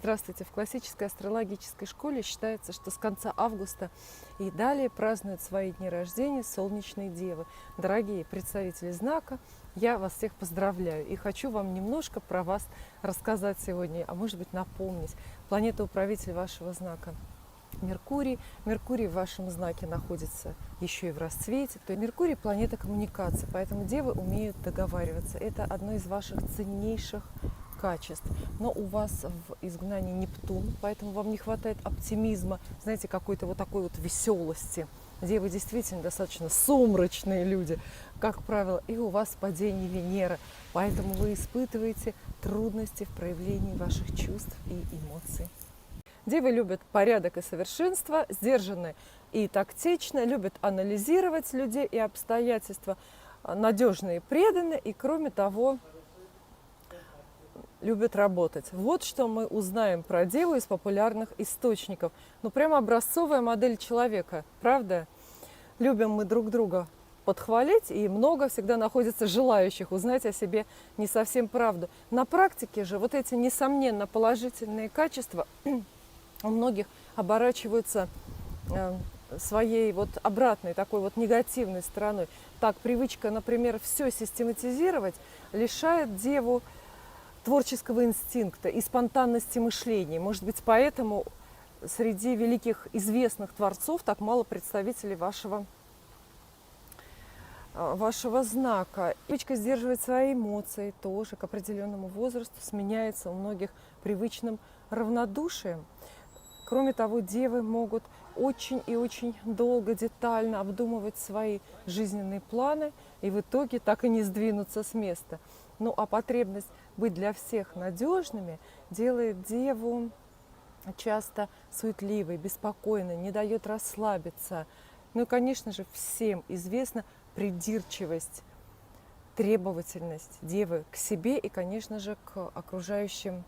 Здравствуйте! В классической астрологической школе считается, что с конца августа и далее празднуют свои дни рождения солнечные девы. Дорогие представители знака, я вас всех поздравляю и хочу вам немножко про вас рассказать сегодня, а может быть напомнить. Планета-управитель вашего знака Меркурий. Меркурий в вашем знаке находится еще и в расцвете. То есть Меркурий – планета коммуникации, поэтому девы умеют договариваться. Это одно из ваших ценнейших качеств. Но у вас в изгнании Нептун, поэтому вам не хватает оптимизма, знаете, какой-то вот такой вот веселости. Девы действительно достаточно сумрачные люди, как правило, и у вас падение Венеры, поэтому вы испытываете трудности в проявлении ваших чувств и эмоций. Девы любят порядок и совершенство, сдержанные и тактичны, любят анализировать людей и обстоятельства, надежные и преданные, и кроме того, любят работать. Вот что мы узнаем про деву из популярных источников. Ну, прямо образцовая модель человека, правда? Любим мы друг друга подхвалить, и много всегда находится желающих узнать о себе не совсем правду. На практике же вот эти, несомненно, положительные качества у многих оборачиваются своей вот обратной, такой вот негативной стороной. Так, привычка, например, все систематизировать лишает деву творческого инстинкта и спонтанности мышления. Может быть, поэтому среди великих известных творцов так мало представителей вашего знака. Привычка сдерживать свои эмоции тоже к определенному возрасту сменяется у многих привычным равнодушием. Кроме того, девы могут очень и очень долго, детально обдумывать свои жизненные планы и в итоге так и не сдвинуться с места. Ну а потребность быть для всех надежными делает деву часто суетливой, беспокойной, не дает расслабиться. Ну и, конечно же, всем известна придирчивость, требовательность девы к себе и, конечно же, к окружающим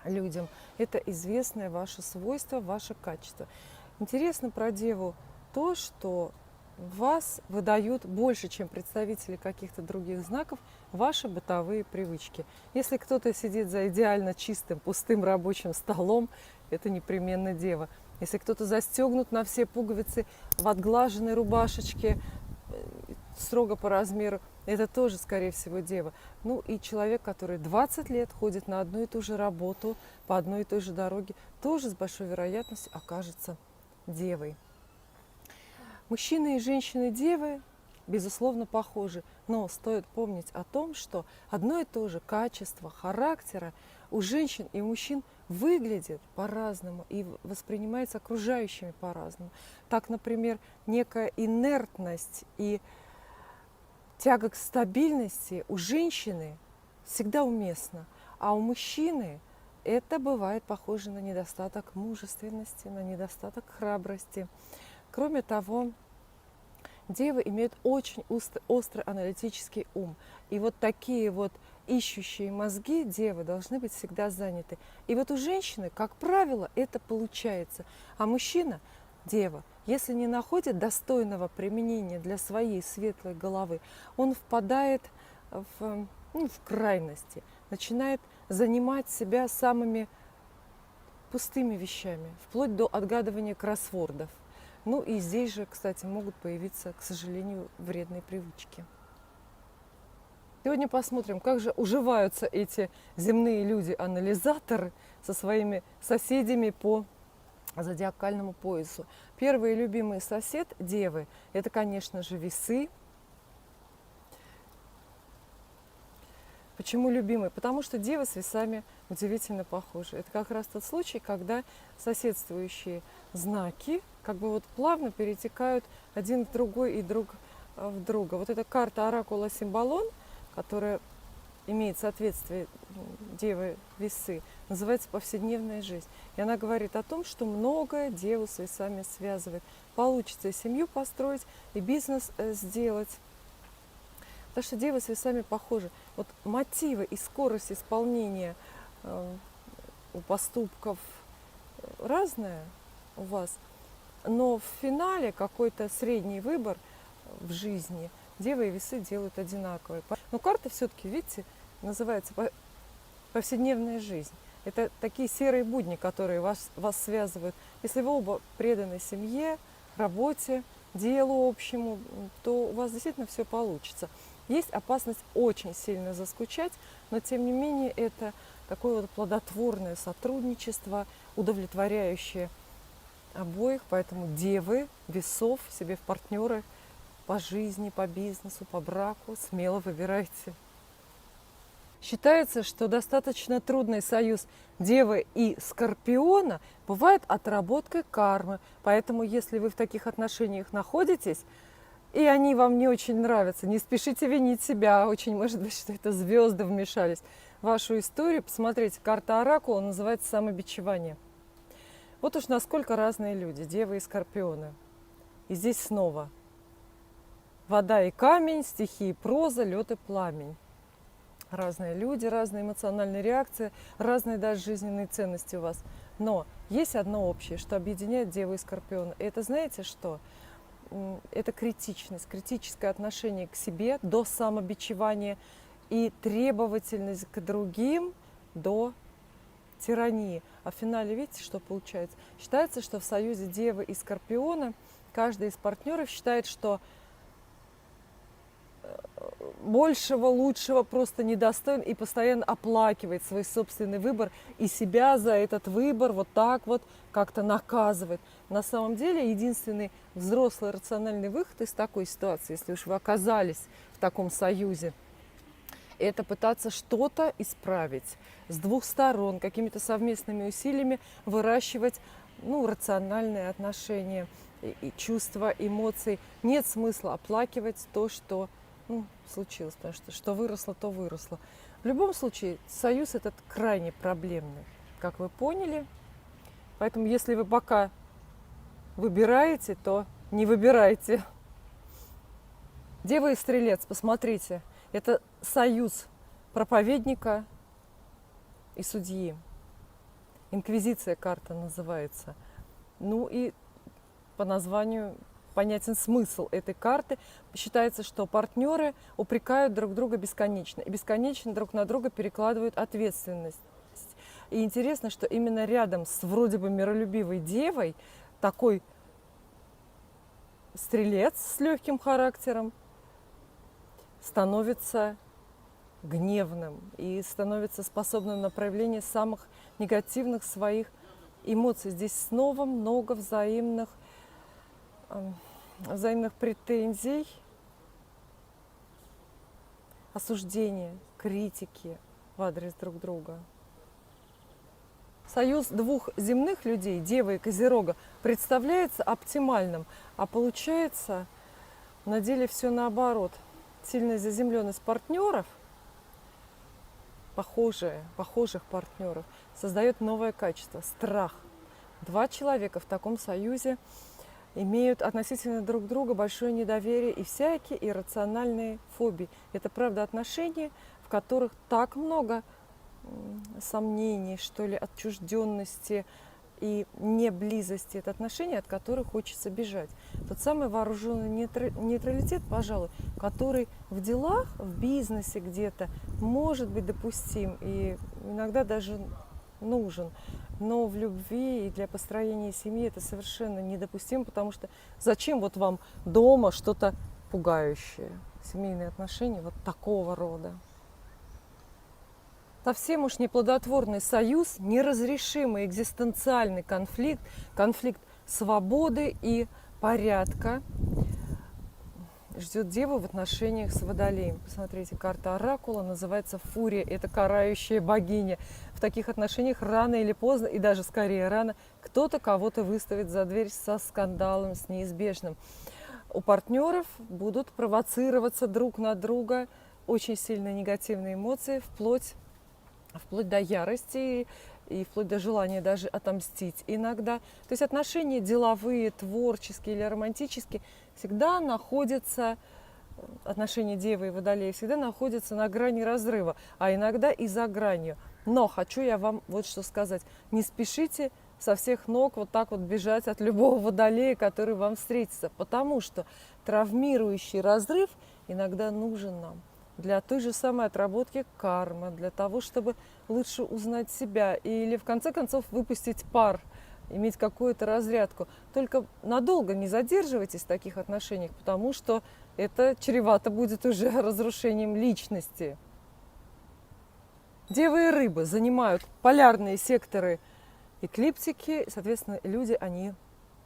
людям. Это известное ваше свойство, ваше качество. Интересно про деву то, что вас выдают больше, чем представители каких-то других знаков, ваши бытовые привычки. Если кто-то сидит за идеально чистым, пустым рабочим столом, это непременно дева. Если кто-то застегнут на все пуговицы в отглаженной рубашечке, строго по размеру, это тоже, скорее всего, дева. Ну и человек, который 20 лет ходит на одну и ту же работу, по одной и той же дороге, тоже с большой вероятностью окажется девой. Мужчины и женщины-девы, безусловно, похожи, но стоит помнить о том, что одно и то же качество характера у женщин и мужчин выглядит по-разному и воспринимается окружающими по-разному. Так, например, некая инертность и тяга к стабильности у женщины всегда уместна, а у мужчины это бывает похоже на недостаток мужественности, на недостаток храбрости. Кроме того, девы имеют очень острый аналитический ум. И вот такие вот ищущие мозги девы должны быть всегда заняты. И вот у женщины, как правило, это получается. А мужчина, дева, если не находит достойного применения для своей светлой головы, он впадает в крайности, начинает занимать себя самыми пустыми вещами, вплоть до отгадывания кроссвордов. Ну и здесь же, кстати, могут появиться, к сожалению, вредные привычки. Сегодня посмотрим, как же уживаются эти земные люди-анализаторы со своими соседями по зодиакальному поясу. Первый любимый сосед девы – это, конечно же, весы. Почему любимый? Потому что девы с весами удивительно похожи. Это как раз тот случай, когда соседствующие знаки как бы вот плавно перетекают один в другой и друг в друга. Вот эта карта оракула Симбалон, которая имеет соответствие девы весы, называется «Повседневная жизнь». И она говорит о том, что многое деву с весами связывает. Получится и семью построить, и бизнес сделать. Потому что девы с весами похожи. Вот мотивы и скорость исполнения у поступков разная у вас, но в финале какой-то средний выбор в жизни девы и весы делают одинаковые. Но карта все-таки, видите, называется «Повседневная жизнь». Это такие серые будни, которые вас связывают. Если вы оба преданы семье, работе, делу общему, то у вас действительно все получится. Есть опасность очень сильно заскучать, но тем не менее это такое вот плодотворное сотрудничество, удовлетворяющее обоих. Поэтому девы, весов себе в партнеры по жизни, по бизнесу, по браку смело выбирайте. Считается, что достаточно трудный союз Девы и Скорпиона бывает отработкой кармы. Поэтому, если вы в таких отношениях находитесь, и они вам не очень нравятся, не спешите винить себя. Очень может быть, что это звезды вмешались в вашу историю. Посмотрите, карта Оракула называется «Самобичевание». Вот уж насколько разные люди, Девы и Скорпионы. И здесь снова вода и камень, стихии и проза, лед и пламень. Разные люди, разные эмоциональные реакции, разные даже жизненные ценности у вас. Но есть одно общее, что объединяет Деву и Скорпиона. И это знаете что? Это критичность, критическое отношение к себе до самобичевания и требовательность к другим до тирании. А в финале видите, что получается? Считается, что в союзе Девы и Скорпиона каждый из партнеров считает, что большего, лучшего просто недостоин и постоянно оплакивает свой собственный выбор и себя за этот выбор вот так вот как-то наказывает. На самом деле единственный взрослый рациональный выход из такой ситуации, если уж вы оказались в таком союзе, это пытаться что-то исправить с двух сторон, какими-то совместными усилиями выращивать рациональные отношения и чувства, эмоции. Нет смысла оплакивать то, что случилось, потому что выросло, то выросло. В любом случае, союз этот крайне проблемный, как вы поняли. Поэтому, если вы пока выбираете, то не выбирайте. Дева и Стрелец, посмотрите, это союз проповедника и судьи. Инквизиция карта называется. И по названию понятен смысл этой карты. Считается, что партнеры упрекают друг друга бесконечно и бесконечно друг на друга перекладывают ответственность. И интересно, что именно рядом с вроде бы миролюбивой девой такой стрелец с легким характером становится гневным и становится способным на проявление самых негативных своих эмоций. Здесь снова много взаимных претензий, осуждения, критики в адрес друг друга. Союз двух земных людей, Девы и Козерога, представляется оптимальным, а получается на деле все наоборот. Сильная заземленность партнеров, похожих партнеров, создает новое качество – страх. Два человека в таком союзе имеют относительно друг друга большое недоверие и всякие иррациональные фобии. Это, правда, отношения, в которых так много сомнений, что ли, отчужденности и неблизости. Это отношения, от которых хочется бежать. Тот самый вооруженный нейтралитет, пожалуй, который в делах, в бизнесе где-то может быть допустим и иногда даже нужен. Но в любви и для построения семьи это совершенно недопустимо, потому что зачем вот вам дома что-то пугающее? Семейные отношения вот такого рода. Совсем уж неплодотворный союз, неразрешимый экзистенциальный конфликт, конфликт свободы и порядка ждет Деву в отношениях с Водолеем. Посмотрите, карта Оракула называется Фурия. Это карающая богиня. В таких отношениях рано или поздно, и даже скорее рано, кто-то кого-то выставит за дверь со скандалом, с неизбежным. У партнеров будут провоцироваться друг на друга очень сильные негативные эмоции, вплоть до ярости и вплоть до желания даже отомстить иногда. То есть отношения деловые, творческие или романтические всегда находятся, отношения Девы и Водолея всегда находятся на грани разрыва, а иногда и за гранью. Но хочу я вам вот что сказать. Не спешите со всех ног вот так вот бежать от любого Водолея, который вам встретится, потому что травмирующий разрыв иногда нужен нам. для той же самой отработки кармы, для того, чтобы лучше узнать себя или в конце концов выпустить пар, иметь какую-то разрядку. Только надолго не задерживайтесь в таких отношениях, потому что это чревато будет уже разрушением личности. Девы и рыбы занимают полярные секторы эклиптики, соответственно, люди, они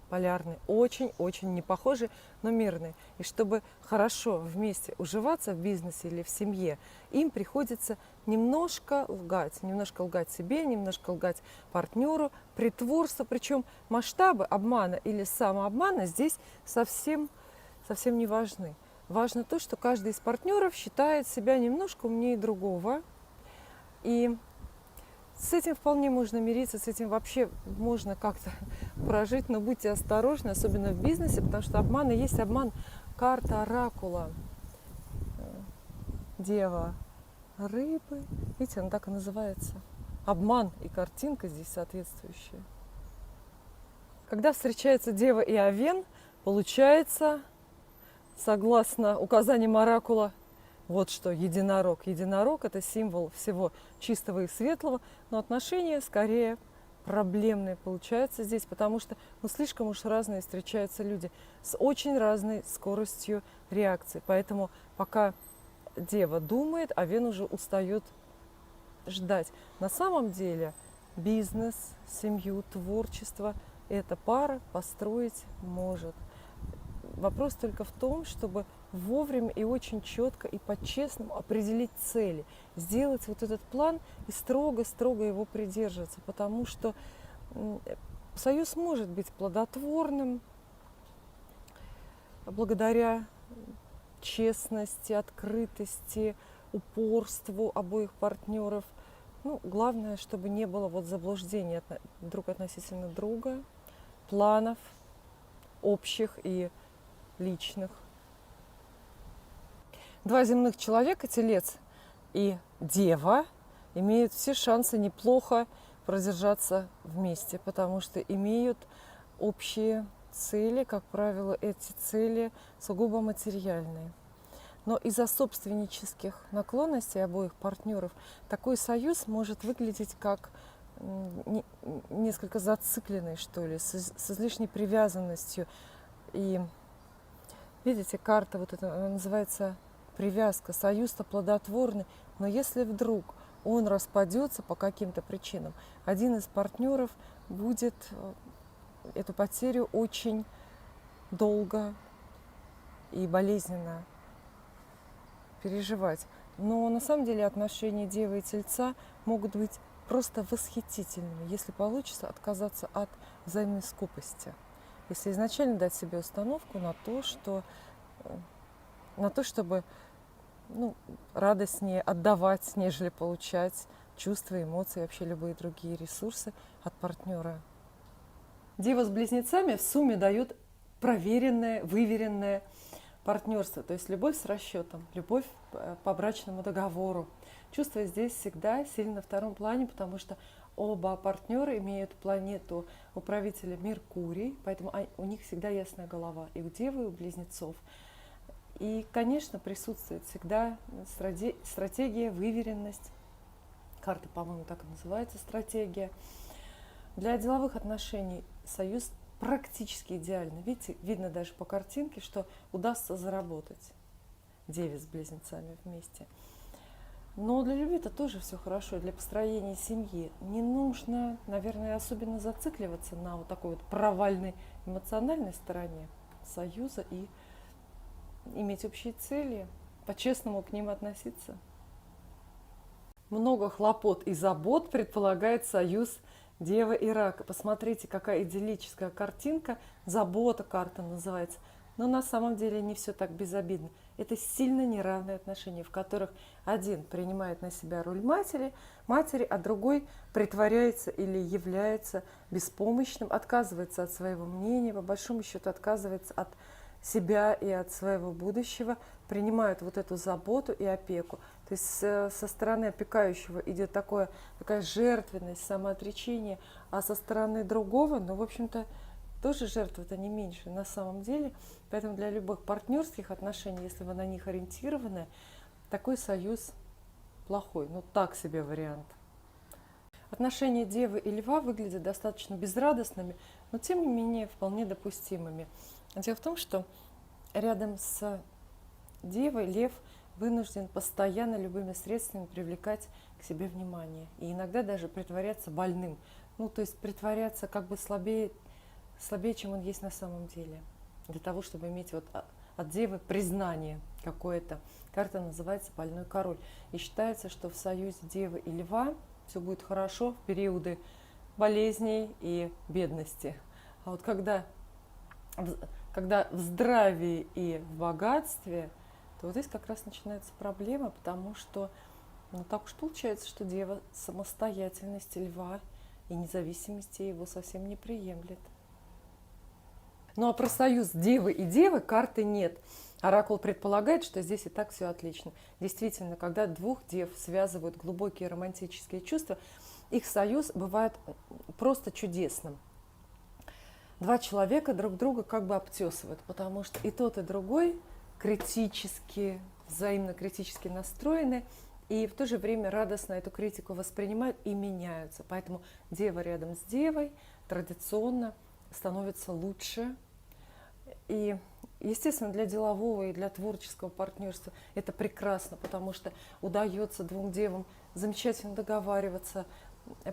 полярные, очень-очень не похожи, но мирные. И чтобы хорошо вместе уживаться в бизнесе или в семье, им приходится немножко лгать себе, немножко лгать партнеру, притворство, причем масштабы обмана или самообмана здесь совсем не важны. Важно то, что каждый из партнеров считает себя немножко умнее другого, и с этим вполне можно мириться, с этим вообще можно как-то прожить, но будьте осторожны, особенно в бизнесе, потому что обман и есть обман. Карта оракула. Дева рыбы. Видите, она так и называется. Обман и картинка здесь соответствующая. Когда встречаются Дева и Овен, получается, согласно указаниям оракула, вот что единорог. Единорог – это символ всего чистого и светлого, но отношения скорее проблемные получаются здесь, потому что слишком уж разные встречаются люди с очень разной скоростью реакции. Поэтому пока Дева думает, Овен уже устает ждать. На самом деле бизнес, семью, творчество эта пара построить может. Вопрос только в том, чтобы вовремя и очень четко и по-честному определить цели, сделать вот этот план и строго-строго его придерживаться, потому что союз может быть плодотворным благодаря честности, открытости, упорству обоих партнеров. Главное, чтобы не было заблуждений друг относительно друга, планов общих и личных. Два земных человека, Телец и Дева, имеют все шансы неплохо продержаться вместе, потому что имеют общие цели, как правило, эти цели сугубо материальные. Но из-за собственнических наклонностей обоих партнеров такой союз может выглядеть как несколько зацикленный, что ли, с излишней привязанностью. И видите, карта вот эта, она называется привязка, союз-то плодотворный, но если вдруг он распадется по каким-то причинам, один из партнеров будет эту потерю очень долго и болезненно переживать. Но на самом деле отношения Девы и Тельца могут быть просто восхитительными, если получится отказаться от взаимной скупости. Если изначально дать себе установку на то, чтобы радостнее отдавать, нежели получать чувства, эмоции, вообще любые другие ресурсы от партнера. Дева с близнецами в сумме дают проверенное, выверенное партнерство, то есть любовь с расчетом, любовь по брачному договору. Чувства здесь всегда сильно на втором плане, потому что оба партнера имеют планету управителя Меркурий, поэтому у них всегда ясная голова, и у Девы, и у близнецов. И, конечно, присутствует всегда стратегия, выверенность. Карта, по-моему, так и называется, стратегия. Для деловых отношений союз практически идеальный. Видите, видно даже по картинке, что удастся заработать Деве с близнецами вместе. Но для любви это тоже все хорошо, для построения семьи. Не нужно, наверное, особенно зацикливаться на вот такой провальной эмоциональной стороне союза и иметь общие цели, по-честному к ним относиться. Много хлопот и забот предполагает союз Девы и Рака. Посмотрите, какая идиллическая картинка, забота карта называется. Но на самом деле не все так безобидно. Это сильно неравные отношения, в которых один принимает на себя роль матери, а другой притворяется или является беспомощным, отказывается от своего мнения, по большому счету отказывается от себя и от своего будущего, принимают вот эту заботу и опеку. То есть со стороны опекающего идет такая жертвенность, самоотречение, а со стороны другого, в общем-то, тоже жертва-то не меньше на самом деле. Поэтому для любых партнерских отношений, если вы на них ориентированы, такой союз плохой, ну так себе вариант. Отношения Девы и Льва выглядят достаточно безрадостными, но тем не менее вполне допустимыми. Дело в том, что рядом с Девой Лев вынужден постоянно любыми средствами привлекать к себе внимание. И иногда даже притворяться больным. Ну, то есть притворяться как бы слабее, чем он есть на самом деле. Для того, чтобы иметь вот от Девы признание какое-то. Карта называется «Больной король». И считается, что в союзе Девы и Льва все будет хорошо в периоды болезней и бедности. А вот когда в здравии и в богатстве, то вот здесь как раз начинается проблема, потому что так уж получается, что Дева самостоятельности Льва и независимости его совсем не приемлет. Ну а про союз Девы и Девы карты нет. Оракул предполагает, что здесь и так все отлично. Действительно, когда двух дев связывают глубокие романтические чувства, их союз бывает просто чудесным. Два человека друг друга как бы обтесывают, потому что и тот, и другой критически, взаимно критически настроены, и в то же время радостно эту критику воспринимают и меняются. Поэтому Дева рядом с Девой традиционно становится лучше. И, естественно, для делового и для творческого партнерства это прекрасно, потому что удается двум девам замечательно договариваться,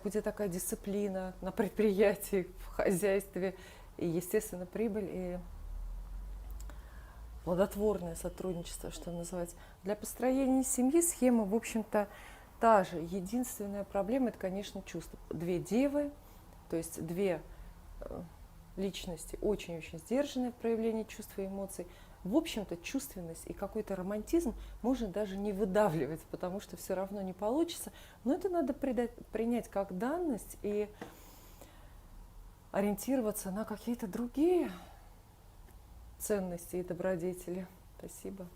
будет такая дисциплина на предприятии, в хозяйстве, и, естественно, прибыль и плодотворное сотрудничество, что называется. Для построения семьи схема, в общем-то, та же. Единственная проблема – это, конечно, чувство. Две девы, то есть две личности очень-очень сдержанные в проявлении чувств и эмоций. В общем-то, чувственность и какой-то романтизм можно даже не выдавливать, потому что все равно не получится. Но это надо принять как данность и ориентироваться на какие-то другие ценности и добродетели. Спасибо.